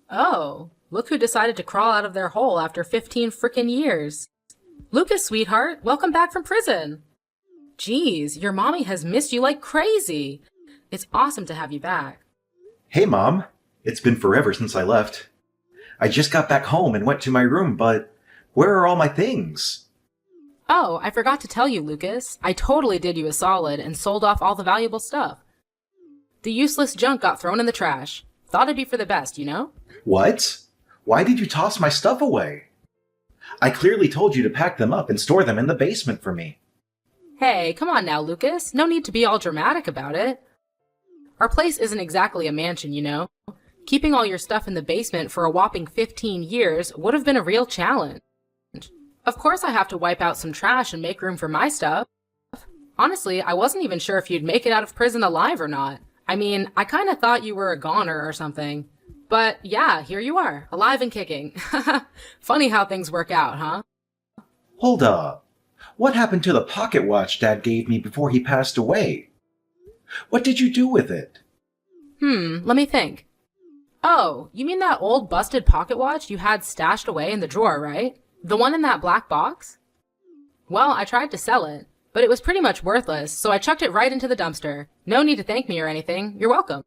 Oh, look who decided to crawl out of their hole after 15 frickin' years. Lucas, sweetheart, welcome back from prison. Geez, your mommy has missed you like crazy. It's awesome to have you back. Hey, Mom. It's been forever since I left. I just got back home and went to my room, but where are all my things? Oh, I forgot to tell you, Lucas. I totally did you a solid and sold off all the valuable stuff. The useless junk got thrown in the trash. Thought it'd be for the best, you know? What? Why did you toss my stuff away? I clearly told you to pack them up and store them in the basement for me. Hey, come on now, Lucas. No need to be all dramatic about it. Our place isn't exactly a mansion, you know? Keeping all your stuff in the basement for a whopping 15 years would have been a real challenge. Of course I have to wipe out some trash and make room for my stuff. Honestly, I wasn't even sure if you'd make it out of prison alive or not. I mean, I kinda thought you were a goner or something. But yeah, here you are, alive and kicking. Funny how things work out, huh? Hold up. What happened to the pocket watch Dad gave me before he passed away? What did you do with it? Let me think. Oh, you mean that old busted pocket watch you had stashed away in the drawer, right? The one in that black box? Well, I tried to sell it, but it was pretty much worthless, so I chucked it right into the dumpster. No need to thank me or anything. You're welcome.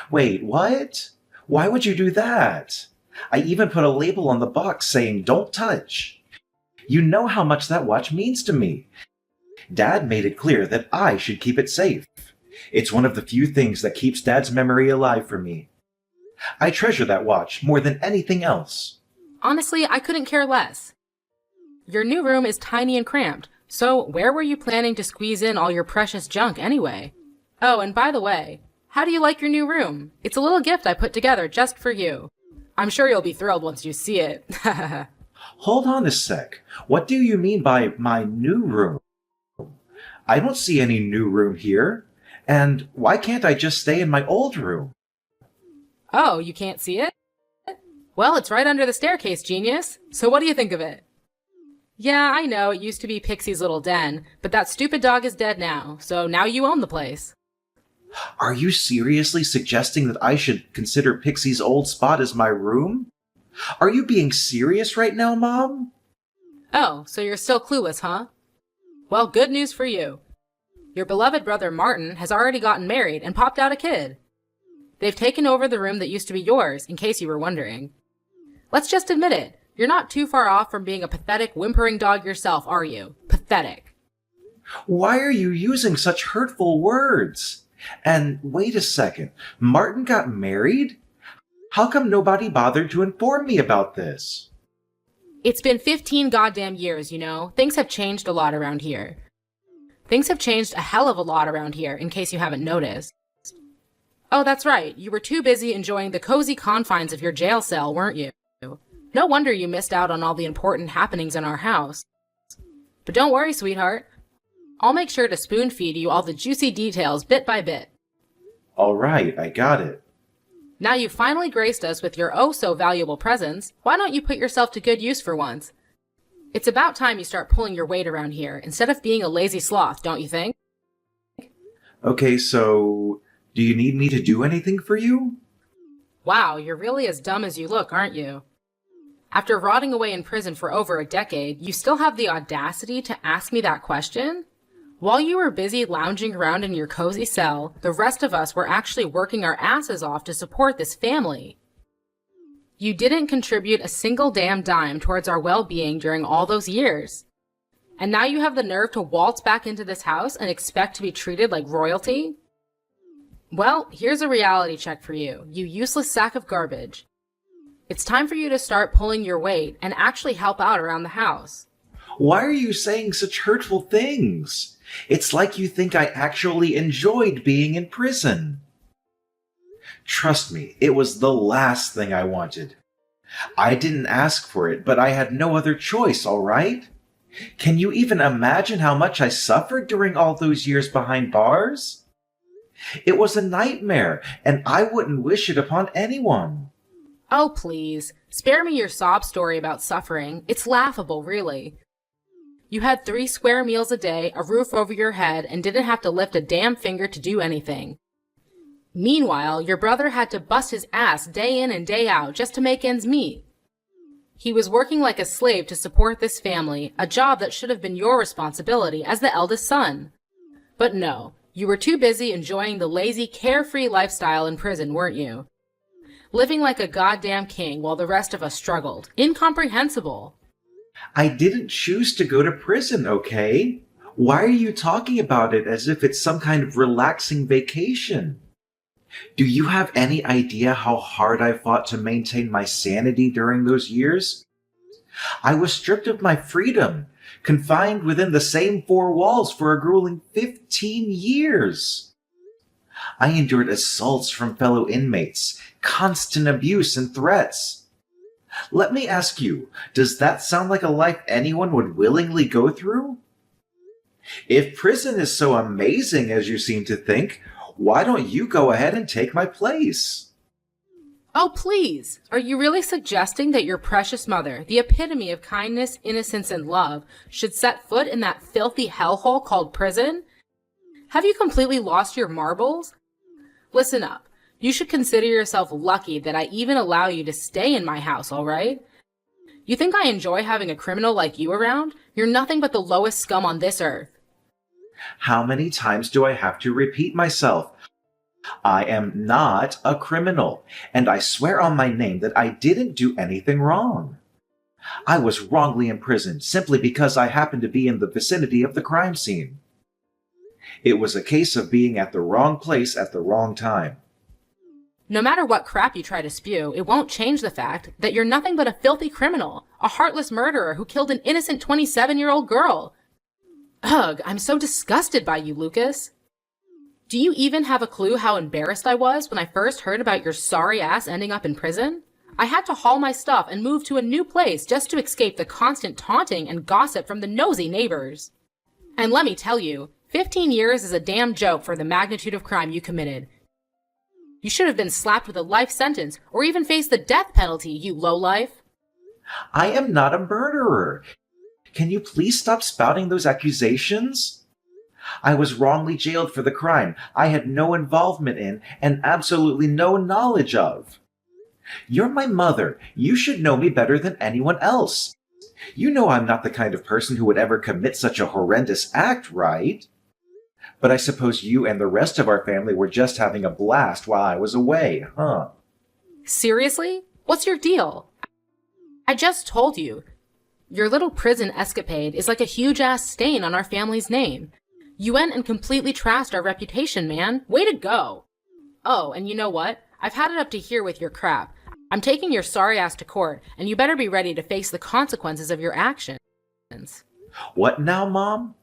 Wait, what? Why would you do that? I even put a label on the box saying, "Don't touch." You know how much that watch means to me. Dad made it clear that I should keep it safe. It's one of the few things that keeps Dad's memory alive for me. I treasure that watch more than anything else. Honestly, I couldn't care less. Your new room is tiny and cramped, so where were you planning to squeeze in all your precious junk anyway? Oh, and by the way, how do you like your new room? It's a little gift I put together just for you. I'm sure you'll be thrilled once you see it. Hold on a sec. What do you mean by my new room? I don't see any new room here. And why can't I just stay in my old room? Oh, you can't see it? Well, it's right under the staircase, genius. So what do you think of it? Yeah, I know, it used to be Pixie's little den, but that stupid dog is dead now, so now you own the place. Are you seriously suggesting that I should consider Pixie's old spot as my room? Are you being serious right now, Mom? Oh, so you're still clueless, huh? Well, good news for you. Your beloved brother Martin has already gotten married and popped out a kid. They've taken over the room that used to be yours, in case you were wondering. Let's just admit it. You're not too far off from being a pathetic, whimpering dog yourself, are you? Pathetic. Why are you using such hurtful words? And wait a second, Martin got married? How come nobody bothered to inform me about this? It's been 15 goddamn years, you know. Things have changed a lot around here. Things have changed a hell of a lot around here, in case you haven't noticed. Oh, that's right. You were too busy enjoying the cozy confines of your jail cell, weren't you? No wonder you missed out on all the important happenings in our house. But don't worry, sweetheart. I'll make sure to spoon feed you all the juicy details bit by bit. All right, I got it. Now you've finally graced us with your oh-so-valuable presence, why don't you put yourself to good use for once? It's about time you start pulling your weight around here, instead of being a lazy sloth, don't you think? Okay, so do you need me to do anything for you? Wow, you're really as dumb as you look, aren't you? After rotting away in prison for over a decade, you still have the audacity to ask me that question? While you were busy lounging around in your cozy cell, the rest of us were actually working our asses off to support this family. You didn't contribute a single damn dime towards our well-being during all those years. And now you have the nerve to waltz back into this house and expect to be treated like royalty? Well, here's a reality check for you, you useless sack of garbage. It's time for you to start pulling your weight and actually help out around the house. Why are you saying such hurtful things? It's like you think I actually enjoyed being in prison. Trust me, it was the last thing I wanted. I didn't ask for it, but I had no other choice, all right? Can you even imagine how much I suffered during all those years behind bars? It was a nightmare, and I wouldn't wish it upon anyone. Oh, please. Spare me your sob story about suffering. It's laughable, really. You had 3 square meals a day, a roof over your head, and didn't have to lift a damn finger to do anything. Meanwhile, your brother had to bust his ass day in and day out just to make ends meet. He was working like a slave to support this family, a job that should have been your responsibility as the eldest son. But no, you were too busy enjoying the lazy, carefree lifestyle in prison, weren't you? Living like a goddamn king while the rest of us struggled. Incomprehensible. I didn't choose to go to prison, okay? Why are you talking about it as if it's some kind of relaxing vacation? Do you have any idea how hard I fought to maintain my sanity during those years? I was stripped of my freedom, confined within the same four walls for a grueling 15 years. I endured assaults from fellow inmates, constant abuse and threats. Let me ask you, does that sound like a life anyone would willingly go through? If prison is so amazing as you seem to think, why don't you go ahead and take my place? Oh, please! Are you really suggesting that your precious mother, the epitome of kindness, innocence, and love, should set foot in that filthy hellhole called prison? Have you completely lost your marbles? Listen up. You should consider yourself lucky that I even allow you to stay in my house, all right? You think I enjoy having a criminal like you around? You're nothing but the lowest scum on this earth. How many times do I have to repeat myself? I am not a criminal, and I swear on my name that I didn't do anything wrong. I was wrongly imprisoned simply because I happened to be in the vicinity of the crime scene. It was a case of being at the wrong place at the wrong time. No matter what crap you try to spew, it won't change the fact that you're nothing but a filthy criminal, a heartless murderer who killed an innocent 27-year-old girl. Ugh, I'm so disgusted by you, Lucas. Do you even have a clue how embarrassed I was when I first heard about your sorry ass ending up in prison? I had to haul my stuff and move to a new place just to escape the constant taunting and gossip from the nosy neighbors. And let me tell you, 15 years is a damn joke for the magnitude of crime you committed. You should have been slapped with a life sentence or even faced the death penalty, you lowlife. I am not a murderer. Can you please stop spouting those accusations? I was wrongly jailed for the crime I had no involvement in and absolutely no knowledge of. You're my mother. You should know me better than anyone else. You know I'm not the kind of person who would ever commit such a horrendous act, right? But I suppose you and the rest of our family were just having a blast while I was away, huh? Seriously? What's your deal? I just told you. Your little prison escapade is like a huge-ass stain on our family's name. You went and completely trashed our reputation, man. Way to go. Oh, and you know what? I've had it up to here with your crap. I'm taking your sorry ass to court, and you better be ready to face the consequences of your actions. What now, Mom?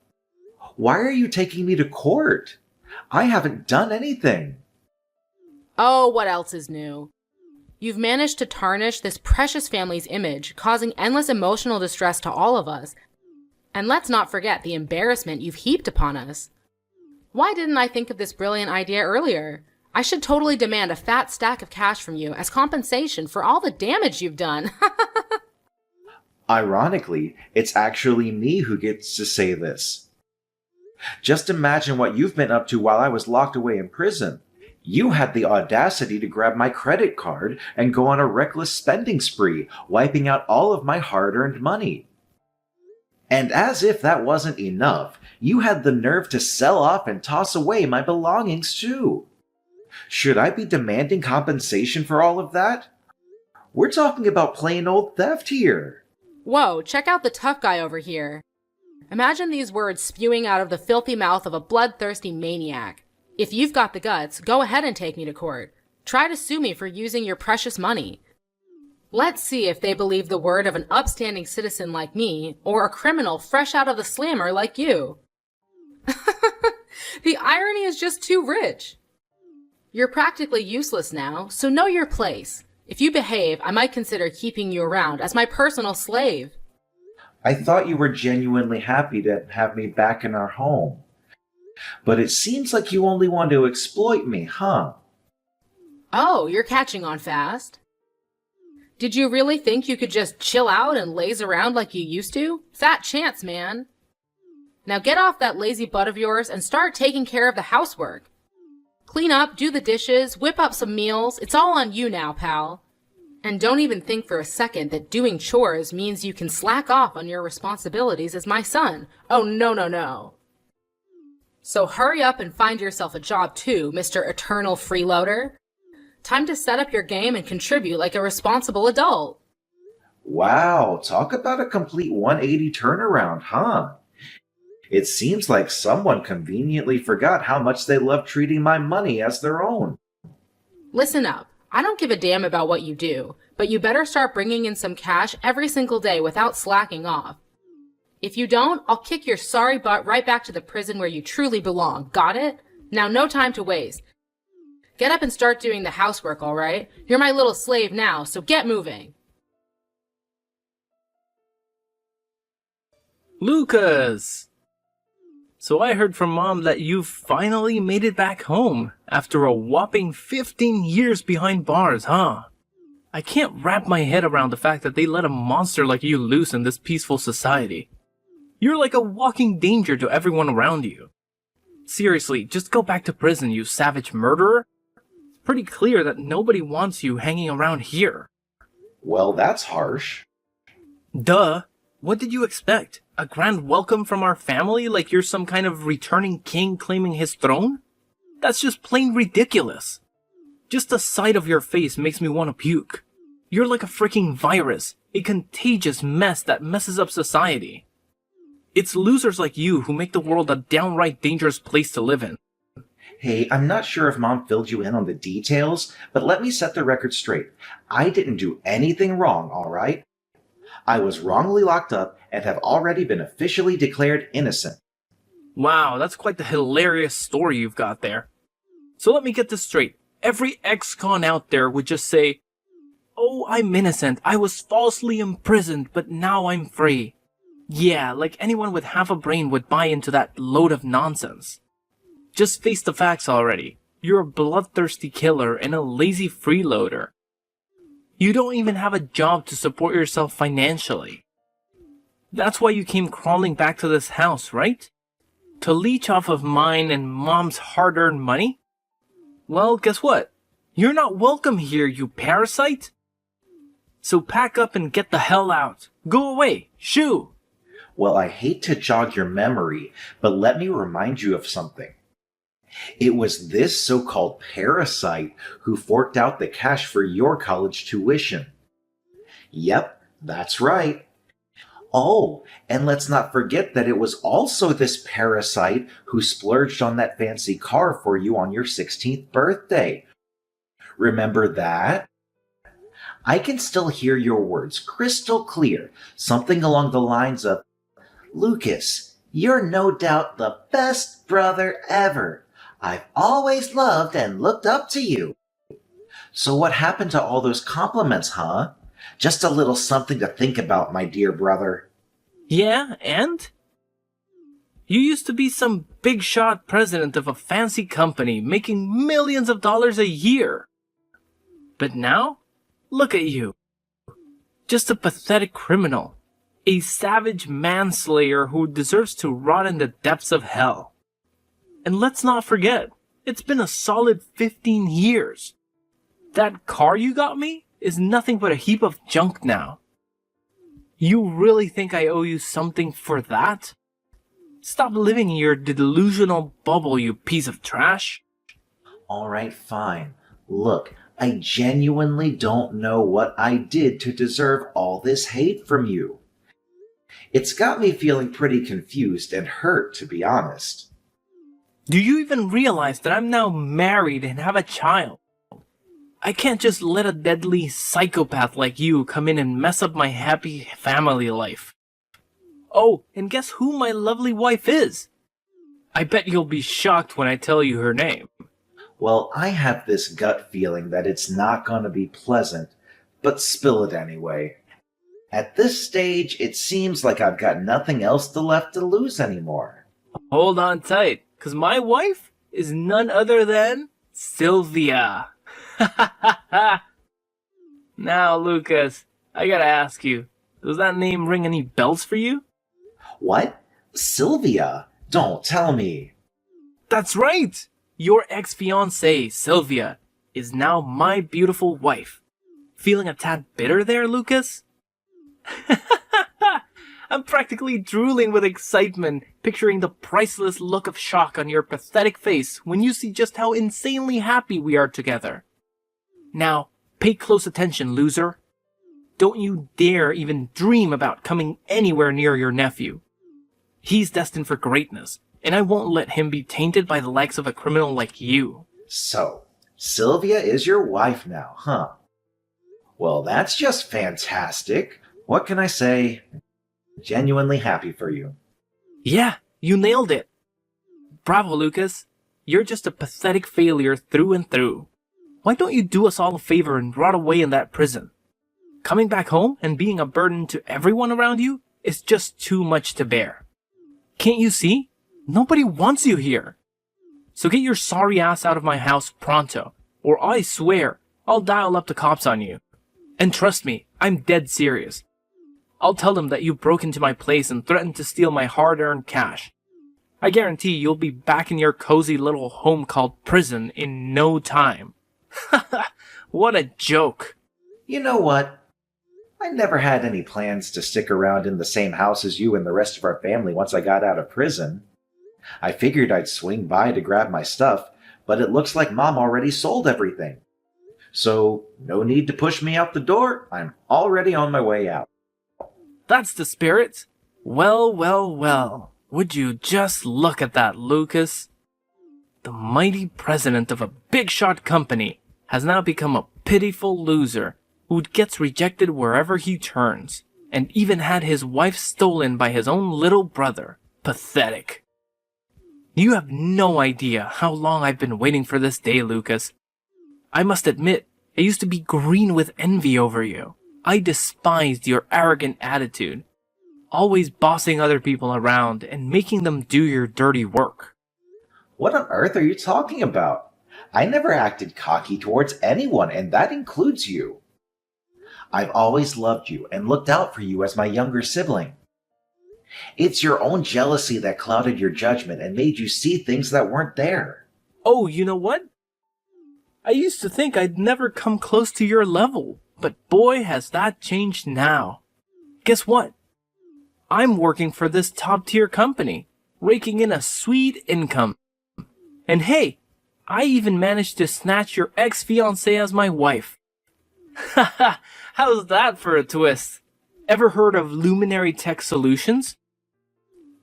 Why are you taking me to court? I haven't done anything. Oh, what else is new? You've managed to tarnish this precious family's image, causing endless emotional distress to all of us. And let's not forget the embarrassment you've heaped upon us. Why didn't I think of this brilliant idea earlier? I should totally demand a fat stack of cash from you as compensation for all the damage you've done. Ironically, it's actually me who gets to say this. Just imagine what you've been up to while I was locked away in prison. You had the audacity to grab my credit card and go on a reckless spending spree, wiping out all of my hard-earned money. And as if that wasn't enough, you had the nerve to sell off and toss away my belongings too. Should I be demanding compensation for all of that? We're talking about plain old theft here. Whoa, check out the tough guy over here. Imagine these words spewing out of the filthy mouth of a bloodthirsty maniac. If you've got the guts, go ahead and take me to court. Try to sue me for using your precious money. Let's see if they believe the word of an upstanding citizen like me, or a criminal fresh out of the slammer like you. The irony is just too rich. You're practically useless now, so know your place. If you behave, I might consider keeping you around as my personal slave. I thought you were genuinely happy to have me back in our home. But it seems like you only want to exploit me, huh? Oh, you're catching on fast. Did you really think you could just chill out and laze around like you used to? Fat chance, man. Now get off that lazy butt of yours and start taking care of the housework. Clean up, do the dishes, whip up some meals. It's all on you now, pal. And don't even think for a second that doing chores means you can slack off on your responsibilities as my son. Oh, no, no, no. So hurry up and find yourself a job too, Mr. Eternal Freeloader. Time to set up your game and contribute like a responsible adult. Wow, talk about a complete 180 turnaround, huh? It seems like someone conveniently forgot how much they love treating my money as their own. Listen up. I don't give a damn about what you do, but you better start bringing in some cash every single day without slacking off. If you don't, I'll kick your sorry butt right back to the prison where you truly belong. Got it? Now no time to waste. Get up and start doing the housework, all right? You're my little slave now, so get moving. Lucas! So I heard from Mom that you finally made it back home after a whopping 15 years behind bars, huh? I can't wrap my head around the fact that they let a monster like you loose in this peaceful society. You're like a walking danger to everyone around you. Seriously, just go back to prison, you savage murderer. It's pretty clear that nobody wants you hanging around here. Well, that's harsh. Duh. What did you expect? A grand welcome from our family like you're some kind of returning king claiming his throne? That's just plain ridiculous. Just the sight of your face makes me want to puke. You're like a freaking virus, a contagious mess that messes up society. It's losers like you who make the world a downright dangerous place to live in. Hey, I'm not sure if Mom filled you in on the details, but let me set the record straight. I didn't do anything wrong, all right? I was wrongly locked up and have already been officially declared innocent. Wow, that's quite the hilarious story you've got there. So let me get this straight. Every ex-con out there would just say, "Oh, I'm innocent. I was falsely imprisoned, but now I'm free." Yeah, like anyone with half a brain would buy into that load of nonsense. Just face the facts already. You're a bloodthirsty killer and a lazy freeloader. You don't even have a job to support yourself financially. That's why you came crawling back to this house, right? To leech off of mine and Mom's hard-earned money? Well, guess what? You're not welcome here, you parasite! So pack up and get the hell out. Go away! Shoo! Well, I hate to jog your memory, but let me remind you of something. It was this so-called parasite who forked out the cash for your college tuition. Yep, that's right. Oh, and let's not forget that it was also this parasite who splurged on that fancy car for you on your 16th birthday. Remember that? I can still hear your words crystal clear, something along the lines of, "Lucas, you're no doubt the best brother ever. I've always loved and looked up to you." So what happened to all those compliments, huh? Just a little something to think about, my dear brother. Yeah, and? You used to be some big shot president of a fancy company making millions of dollars a year. But now, look at you. Just a pathetic criminal. A savage manslayer who deserves to rot in the depths of hell. And let's not forget, it's been a solid 15 years. That car you got me is nothing but a heap of junk now. You really think I owe you something for that? Stop living in your delusional bubble, you piece of trash. All right, fine. Look, I genuinely don't know what I did to deserve all this hate from you. It's got me feeling pretty confused and hurt, to be honest. Do you even realize that I'm now married and have a child? I can't just let a deadly psychopath like you come in and mess up my happy family life. Oh, and guess who my lovely wife is? I bet you'll be shocked when I tell you her name. Well, I have this gut feeling that it's not going to be pleasant, but spill it anyway. At this stage, it seems like I've got nothing else left to lose anymore. Hold on tight, 'cause my wife is none other than Sylvia. Now, Lucas, I gotta ask you, does that name ring any bells for you? What? Sylvia? Don't tell me. That's right! Your ex-fiancée, Sylvia, is now my beautiful wife. Feeling a tad bitter there, Lucas? I'm practically drooling with excitement, picturing the priceless look of shock on your pathetic face when you see just how insanely happy we are together. Now, pay close attention, loser. Don't you dare even dream about coming anywhere near your nephew. He's destined for greatness, and I won't let him be tainted by the likes of a criminal like you. So, Sylvia is your wife now, huh? Well, that's just fantastic. What can I say? Genuinely happy for you. Yeah, you nailed it. Bravo, Lucas. You're just a pathetic failure through and through. Why don't you do us all a favor and rot away in that prison? Coming back home and being a burden to everyone around you is just too much to bear. Can't you see? Nobody wants you here. So get your sorry ass out of my house pronto, or I swear I'll dial up the cops on you. And trust me, I'm dead serious. I'll tell them that you broke into my place and threatened to steal my hard-earned cash. I guarantee you'll be back in your cozy little home called prison in no time. What a joke. You know what? I never had any plans to stick around in the same house as you and the rest of our family once I got out of prison. I figured I'd swing by to grab my stuff, but it looks like Mom already sold everything. So, no need to push me out the door. I'm already on my way out. That's the spirit. Well, well, well. Would you just look at that, Lucas? The mighty president of a big-shot company has now become a pitiful loser who gets rejected wherever he turns, and even had his wife stolen by his own little brother. Pathetic. You have no idea how long I've been waiting for this day, Lucas. I must admit, I used to be green with envy over you. I despised your arrogant attitude, always bossing other people around and making them do your dirty work. What on earth are you talking about? I never acted cocky towards anyone, and that includes you. I've always loved you and looked out for you as my younger sibling. It's your own jealousy that clouded your judgment and made you see things that weren't there. Oh, you know what? I used to think I'd never come close to your level, but boy has that changed now. Guess what? I'm working for this top-tier company, raking in a sweet income. And hey, I even managed to snatch your ex-fiancée as my wife. Haha, how's that for a twist? Ever heard of Luminary Tech Solutions?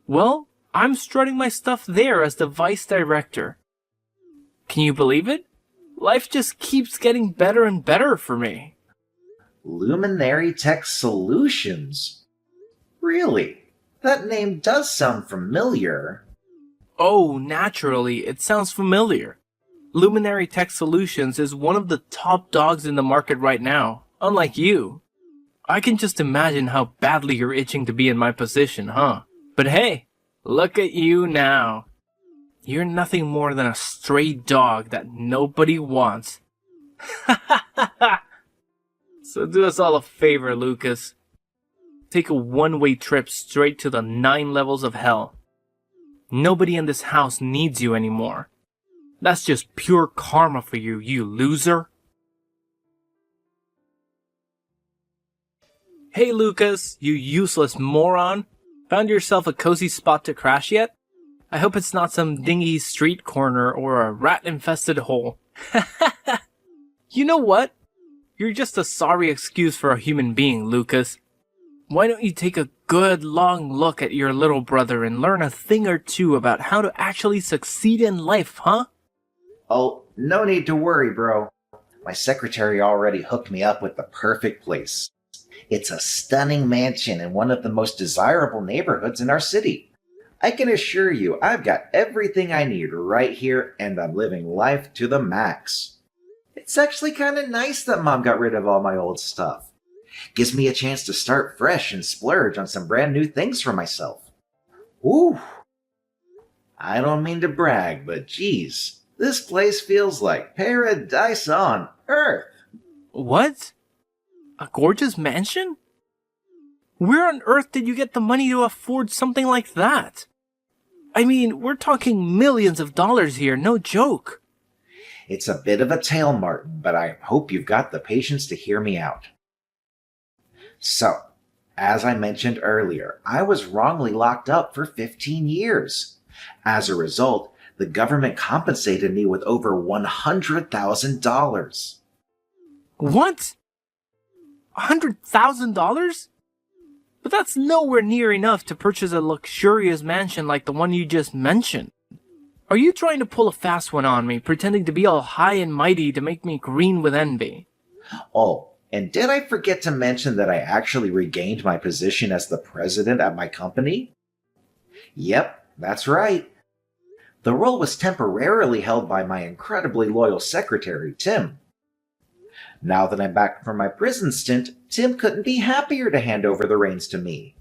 Well, I'm strutting my stuff there as the vice director. Can you believe it? Life just keeps getting better and better for me. Luminary Tech Solutions? Really? That name does sound familiar. Oh, naturally, it sounds familiar. Luminary Tech Solutions is one of the top dogs in the market right now, unlike you. I can just imagine how badly you're itching to be in my position, huh? But hey, look at you now. You're nothing more than a stray dog that nobody wants. So do us all a favor, Lucas. Take a one-way trip straight to the 9 levels of hell. Nobody in this house needs you anymore. That's just pure karma for you, you loser. Hey Lucas, you useless moron. Found yourself a cozy spot to crash yet? I hope it's not some dingy street corner or a rat-infested hole. You know what? You're just a sorry excuse for a human being, Lucas. Why don't you take a good long look at your little brother and learn a thing or two about how to actually succeed in life, huh? Oh, no need to worry, bro. My secretary already hooked me up with the perfect place. It's a stunning mansion in one of the most desirable neighborhoods in our city. I can assure you I've got everything I need right here, and I'm living life to the max. It's actually kind of nice that Mom got rid of all my old stuff. Gives me a chance to start fresh and splurge on some brand new things for myself. Ooh. I don't mean to brag, but geez, this place feels like paradise on Earth. What? A gorgeous mansion? Where on earth did you get the money to afford something like that? I mean, we're talking millions of dollars here, no joke. It's a bit of a tale, Martin, but I hope you've got the patience to hear me out. So, as I mentioned earlier, I was wrongly locked up for 15 years. As a result, the government compensated me with over $100,000. What? $100,000? But that's nowhere near enough to purchase a luxurious mansion like the one you just mentioned. Are you trying to pull a fast one on me, pretending to be all high and mighty to make me green with envy? Oh, and did I forget to mention that I actually regained my position as the president at my company? Yep, that's right. The role was temporarily held by my incredibly loyal secretary, Tim. Now that I'm back from my prison stint, Tim couldn't be happier to hand over the reins to me.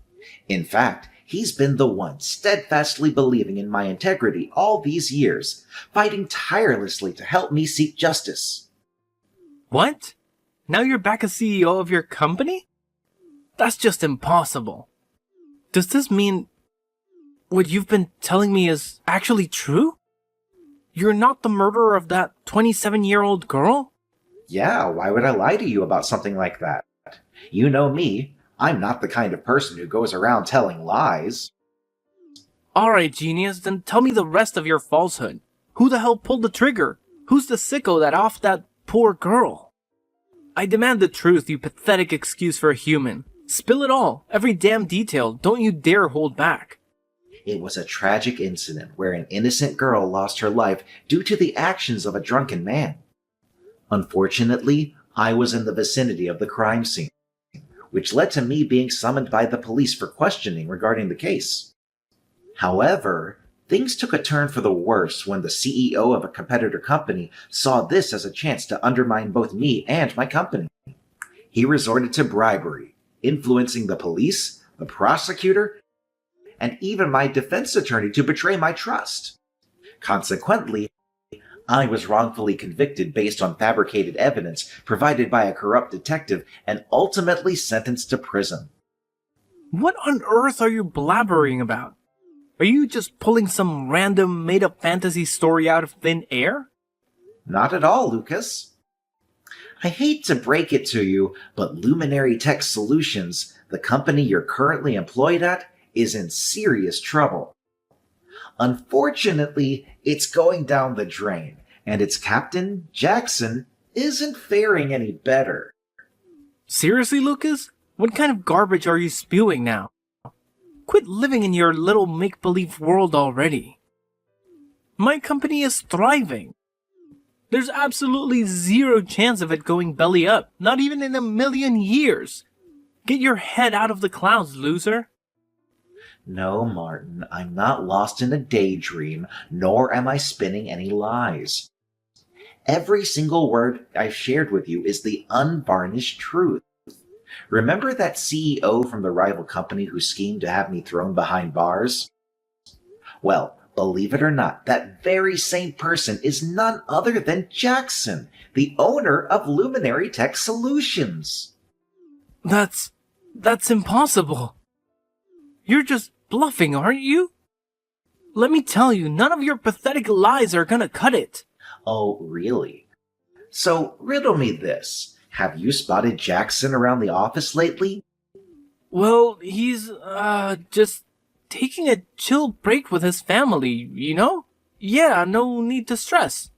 In fact, he's been the one steadfastly believing in my integrity all these years, fighting tirelessly to help me seek justice. What? Now you're back as CEO of your company? That's just impossible. Does this mean what you've been telling me is actually true? You're not the murderer of that 27-year-old girl? Yeah, why would I lie to you about something like that? You know me. I'm not the kind of person who goes around telling lies. Alright, genius, then tell me the rest of your falsehood. Who the hell pulled the trigger? Who's the sicko that offed that poor girl? I demand the truth, you pathetic excuse for a human. Spill it all, every damn detail, don't you dare hold back. It was a tragic incident where an innocent girl lost her life due to the actions of a drunken man. Unfortunately, I was in the vicinity of the crime scene, which led to me being summoned by the police for questioning regarding the case. However, things took a turn for the worse when the CEO of a competitor company saw this as a chance to undermine both me and my company. He resorted to bribery, influencing the police, the prosecutor, and even my defense attorney to betray my trust. Consequently, I was wrongfully convicted based on fabricated evidence provided by a corrupt detective and ultimately sentenced to prison. What on earth are you blabbering about? Are you just pulling some random made-up fantasy story out of thin air? Not at all, Lucas. I hate to break it to you, but Luminary Tech Solutions, the company you're currently employed at, is in serious trouble. Unfortunately, it's going down the drain, and its captain, Jackson, isn't faring any better. Seriously, Lucas? What kind of garbage are you spewing now? Quit living in your little make-believe world already. My company is thriving. There's absolutely zero chance of it going belly up, not even in a million years. Get your head out of the clouds, loser. No, Martin, I'm not lost in a daydream, nor am I spinning any lies. Every single word I've shared with you is the unvarnished truth. Remember that CEO from the rival company who schemed to have me thrown behind bars? Well, believe it or not, that very same person is none other than Jackson, the owner of Luminary Tech Solutions. That's impossible. You're just bluffing, aren't you? Let me tell you, none of your pathetic lies are gonna cut it. Oh, really? So, riddle me this. Have you spotted Jackson around the office lately? Well, he's, just taking a chill break with his family, you know? Yeah, no need to stress.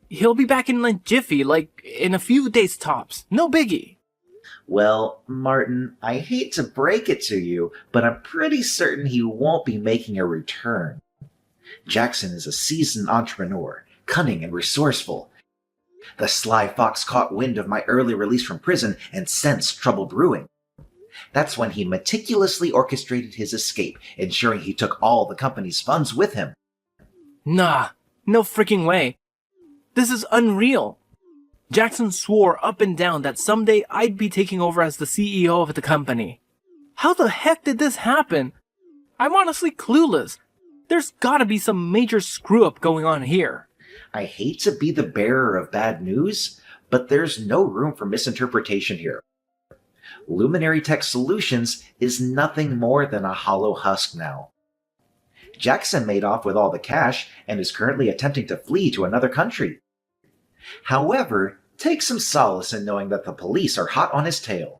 He'll be back in a jiffy, like in a few days tops. No biggie. Well, Martin, I hate to break it to you, but I'm pretty certain he won't be making a return. Jackson is a seasoned entrepreneur, cunning and resourceful. The sly fox caught wind of my early release from prison and sensed trouble brewing. That's when he meticulously orchestrated his escape, ensuring he took all the company's funds with him. Nah, no freaking way. This is unreal. Jackson swore up and down that someday I'd be taking over as the CEO of the company. How the heck did this happen? I'm honestly clueless. There's gotta be some major screw-up going on here. I hate to be the bearer of bad news, but there's no room for misinterpretation here. Luminary Tech Solutions is nothing more than a hollow husk now. Jackson made off with all the cash and is currently attempting to flee to another country. However, take some solace in knowing that the police are hot on his tail.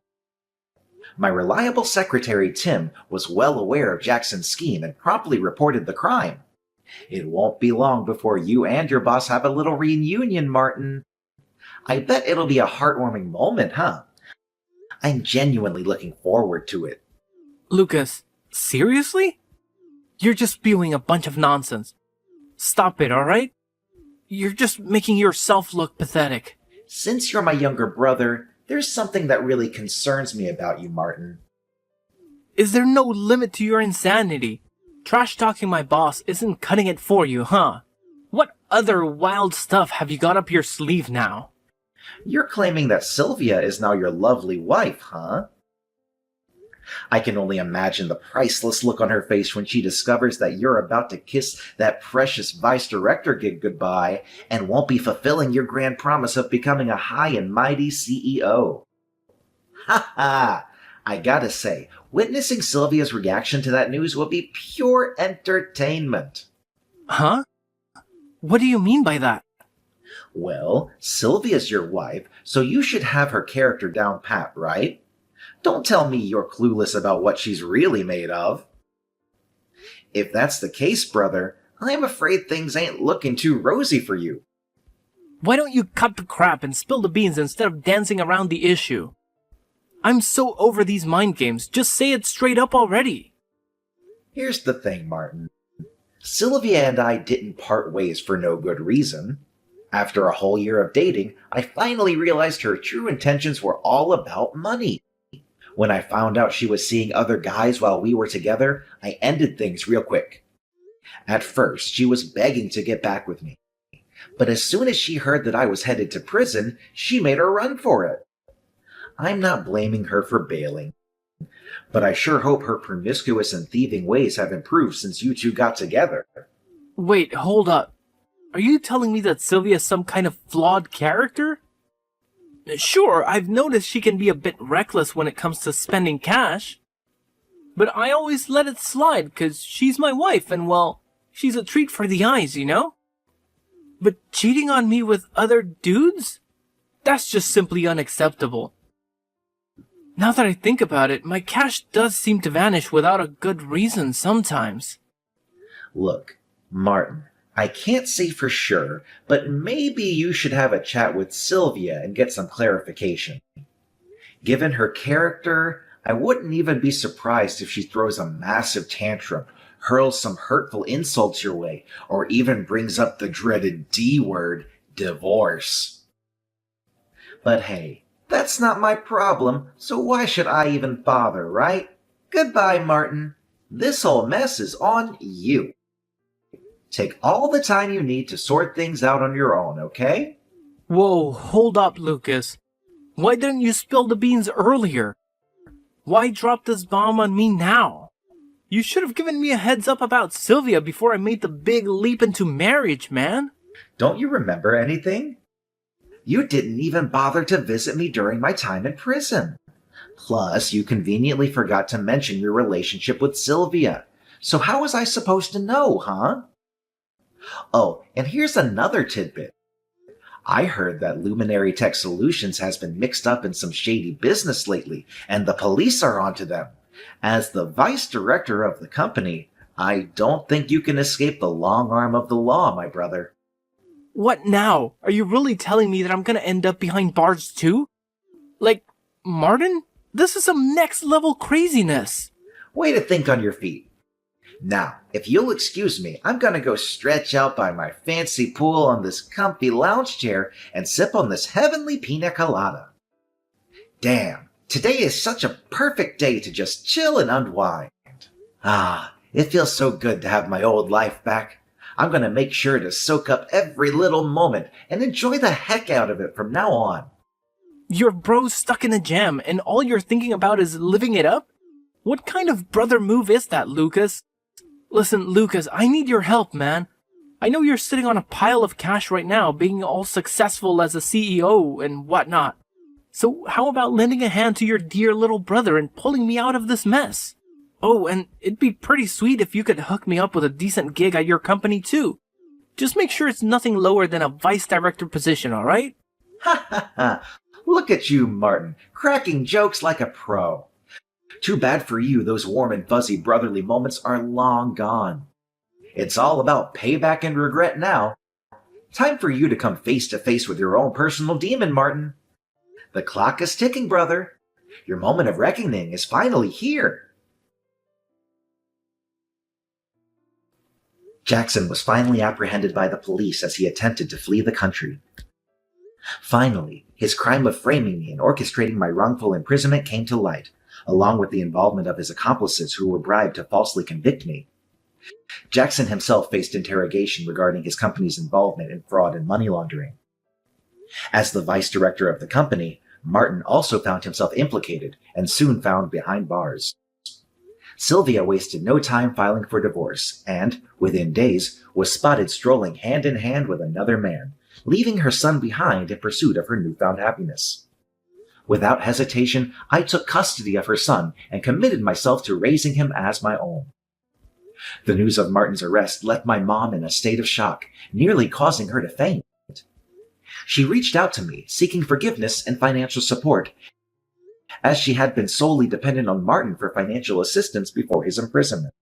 My reliable secretary Tim was well aware of Jackson's scheme and promptly reported the crime. It won't be long before you and your boss have a little reunion, Martin. I bet it'll be a heartwarming moment, huh? I'm genuinely looking forward to it. Lucas, seriously? You're just spewing a bunch of nonsense. Stop it, alright? You're just making yourself look pathetic. Since you're my younger brother, there's something that really concerns me about you, Martin. Is there no limit to your insanity? Trash-talking my boss isn't cutting it for you, huh? What other wild stuff have you got up your sleeve now? You're claiming that Sylvia is now your lovely wife, huh? I can only imagine the priceless look on her face when she discovers that you're about to kiss that precious vice director gig goodbye and won't be fulfilling your grand promise of becoming a high and mighty CEO. Ha ha! I gotta say, witnessing Sylvia's reaction to that news will be pure entertainment. Huh? What do you mean by that? Well, Sylvia's your wife, so you should have her character down pat, right? Don't tell me you're clueless about what she's really made of. If that's the case, brother, I'm afraid things ain't looking too rosy for you. Why don't you cut the crap and spill the beans instead of dancing around the issue? I'm so over these mind games, just say it straight up already. Here's the thing, Martin. Sylvia and I didn't part ways for no good reason. After a whole year of dating, I finally realized her true intentions were all about money. When I found out she was seeing other guys while we were together, I ended things real quick. At first, she was begging to get back with me. But as soon as she heard that I was headed to prison, she made a run for it. I'm not blaming her for bailing, but I sure hope her promiscuous and thieving ways have improved since you two got together. Wait, hold up. Are you telling me that Sylvia's some kind of flawed character? Sure, I've noticed she can be a bit reckless when it comes to spending cash. But I always let it slide, 'cause she's my wife and, well, she's a treat for the eyes, you know? But cheating on me with other dudes? That's just simply unacceptable. Now that I think about it, my cash does seem to vanish without a good reason sometimes. Look, Martin, I can't say for sure, but maybe you should have a chat with Sylvia and get some clarification. Given her character, I wouldn't even be surprised if she throws a massive tantrum, hurls some hurtful insults your way, or even brings up the dreaded D word, divorce. But hey, that's not my problem, so why should I even bother, right? Goodbye, Martin. This whole mess is on you. Take all the time you need to sort things out on your own, okay? Whoa, hold up, Lucas. Why didn't you spill the beans earlier? Why drop this bomb on me now? You should have given me a heads up about Sylvia before I made the big leap into marriage, man. Don't you remember anything? You didn't even bother to visit me during my time in prison. Plus, you conveniently forgot to mention your relationship with Sylvia. So how was I supposed to know, huh? Oh, and here's another tidbit. I heard that Luminary Tech Solutions has been mixed up in some shady business lately, and the police are onto them. As the vice director of the company, I don't think you can escape the long arm of the law, my brother. What now? Are you really telling me that I'm gonna end up behind bars too? Like, Martin? This is some next level craziness. Way to think on your feet. Now, if you'll excuse me, I'm gonna go stretch out by my fancy pool on this comfy lounge chair and sip on this heavenly pina colada. Damn, today is such a perfect day to just chill and unwind. Ah, it feels so good to have my old life back. I'm gonna make sure to soak up every little moment and enjoy the heck out of it from now on. Your bro's stuck in a jam and all you're thinking about is living it up? What kind of brother move is that, Lucas? Listen, Lucas, I need your help, man. I know you're sitting on a pile of cash right now, being all successful as a CEO and whatnot. So how about lending a hand to your dear little brother and pulling me out of this mess? Oh, and it'd be pretty sweet if you could hook me up with a decent gig at your company too. Just make sure it's nothing lower than a vice director position, alright? Ha ha ha! Look at you, Martin, cracking jokes like a pro. Too bad for you, those warm and fuzzy brotherly moments are long gone. It's all about payback and regret now. Time for you to come face to face with your own personal demon, Martin. The clock is ticking, brother. Your moment of reckoning is finally here. Jackson was finally apprehended by the police as he attempted to flee the country. Finally, his crime of framing me and orchestrating my wrongful imprisonment came to light, along with the involvement of his accomplices who were bribed to falsely convict me. Jackson himself faced interrogation regarding his company's involvement in fraud and money laundering. As the vice director of the company, Martin also found himself implicated and soon found behind bars. Sylvia wasted no time filing for divorce and, within days, was spotted strolling hand in hand with another man, leaving her son behind in pursuit of her newfound happiness. Without hesitation, I took custody of her son and committed myself to raising him as my own. The news of Martin's arrest left my mom in a state of shock, nearly causing her to faint. She reached out to me, seeking forgiveness and financial support, as she had been solely dependent on Martin for financial assistance before his imprisonment.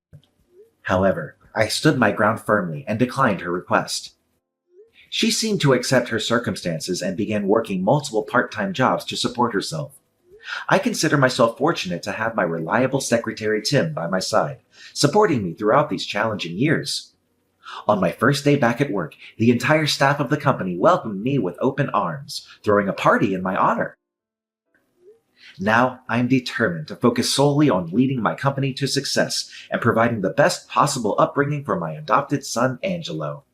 However, I stood my ground firmly and declined her request. She seemed to accept her circumstances and began working multiple part-time jobs to support herself. I consider myself fortunate to have my reliable secretary Tim by my side, supporting me throughout these challenging years. On my first day back at work, the entire staff of the company welcomed me with open arms, throwing a party in my honor. Now, I am determined to focus solely on leading my company to success and providing the best possible upbringing for my adopted son, Angelo.